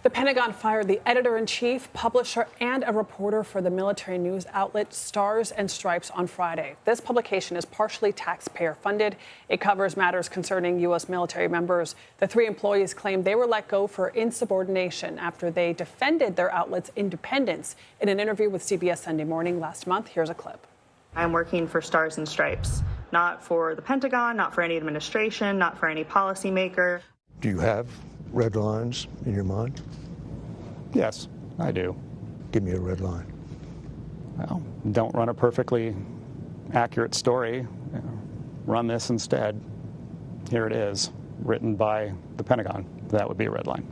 The Pentagon fired the editor-in-chief, publisher, and a reporter for the military news outlet Stars and Stripes on Friday. This publication is partially taxpayer-funded. It covers matters concerning U.S. military members. The three employees claimed they were let go for insubordination after they defended their outlet's independence in an interview with CBS Sunday Morning last month. Here's a clip. I'm working for Stars and Stripes, not for the Pentagon, not for any administration, not for any policymaker. Do you have red lines in your mind? Yes, I do. Give me a red line. Well, don't run a perfectly accurate story. Run this instead. Here it is, written by the Pentagon. That would be a red line.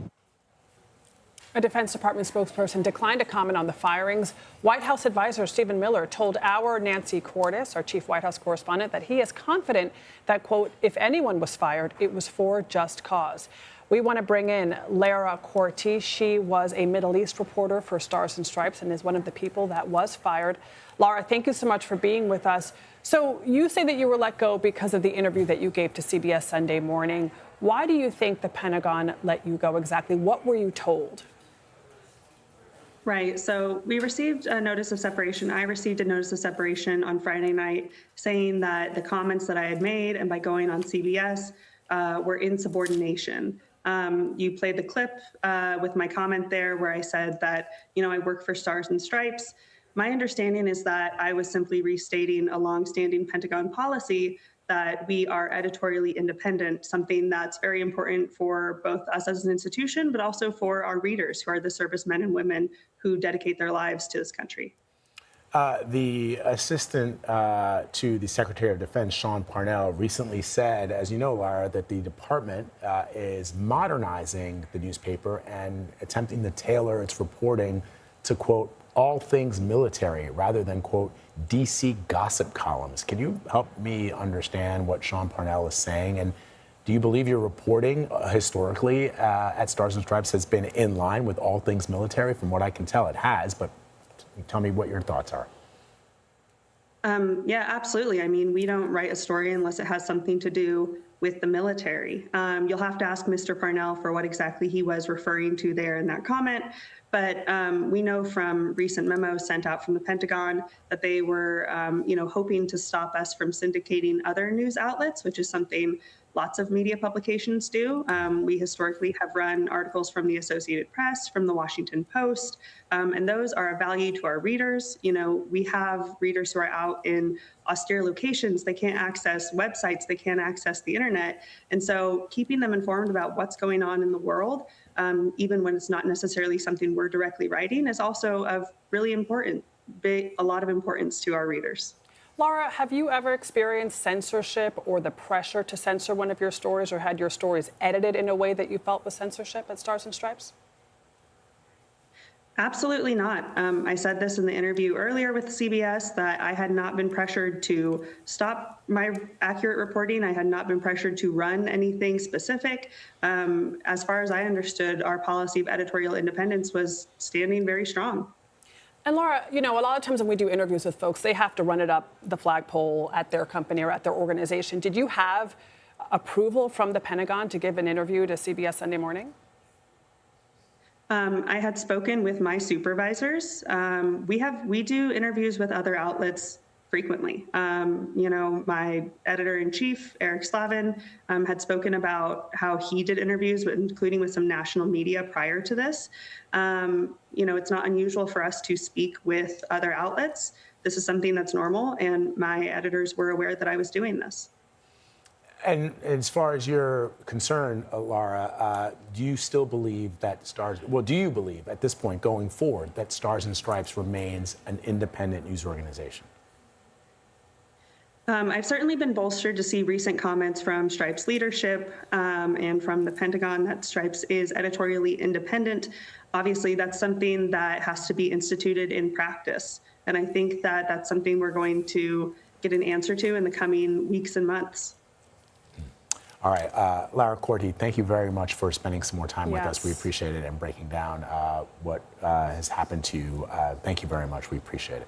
A Defense Department spokesperson declined to comment on the firings. White House advisor Stephen Miller told our Nancy Cordes, our chief White House correspondent, that he is confident that, quote, if anyone was fired, it was for just cause. We want to bring in Lara Korte. She was a Middle East reporter for Stars and Stripes and is one of the people that was fired. Lara, thank you so much for being with us. So you say that you were let go because of the interview that you gave to CBS Sunday Morning. Why do you think the Pentagon let you go exactly? What were you told? Right. So we received a notice of separation. I received a notice of separation on Friday night saying that the comments that I had made and by going on CBS were insubordination. You played the clip with my comment there where I said that, I work for Stars and Stripes. My understanding is that I was simply restating a longstanding Pentagon policy that we are editorially independent, something that's very important for both us as an institution, but also for our readers who are the servicemen and women who dedicate their lives to this country. The assistant to the Secretary of Defense, Sean Parnell, recently said, as you know, Lara, that the department is modernizing the newspaper and attempting to tailor its reporting to, quote, all things military rather than, quote, DC gossip columns. Can you help me understand what Sean Parnell is saying? And do you believe your reporting historically at Stars and Stripes has been in line with all things military? From what I can tell, it has, but tell me what your thoughts are. Yeah, absolutely. I mean, we don't write a story unless it has something to do with the military. You'll have to ask Mr. Parnell for what exactly he was referring to there in that comment. But we know from recent memos sent out from the Pentagon that they were, hoping to stop us from syndicating other news outlets, which is something lots of media publications do. We historically have run articles from the Associated Press, from the Washington Post, and those are a value to our readers. We have readers who are out in austere locations. They can't access websites. They can't access the internet. And so keeping them informed about what's going on in the world, even when it's not necessarily something we're directly writing, is also of really a lot of importance to our readers. Lara, have you ever experienced censorship or the pressure to censor one of your stories or had your stories edited in a way that you felt was censorship at Stars and Stripes? Absolutely not. I said this in the interview earlier with CBS that I had not been pressured to stop my accurate reporting. I had not been pressured to run anything specific. As far as I understood, our policy of editorial independence was standing very strong. And Lara, a lot of times when we do interviews with folks, they have to run it up the flagpole at their company or at their organization. Did you have approval from the Pentagon to give an interview to CBS Sunday Morning? I had spoken with my supervisors. We do interviews with other outlets frequently. My editor-in-chief, Eric Slavin, had spoken about how he did interviews, including with some national media prior to this. It's not unusual for us to speak with other outlets. This is something that's normal, and my editors were aware that I was doing this. And as far as you're concerned, Lara, do you still believe that do you believe at this point going forward that Stars and Stripes remains an independent news organization? I've certainly been bolstered to see recent comments from Stripes leadership and from the Pentagon that Stripes is editorially independent. Obviously, that's something that has to be instituted in practice. And I think that that's something we're going to get an answer to in the coming weeks and months. All right. Lara Korte, thank you very much for spending some more time with us. We appreciate it and breaking down what has happened to you. Thank you very much. We appreciate it.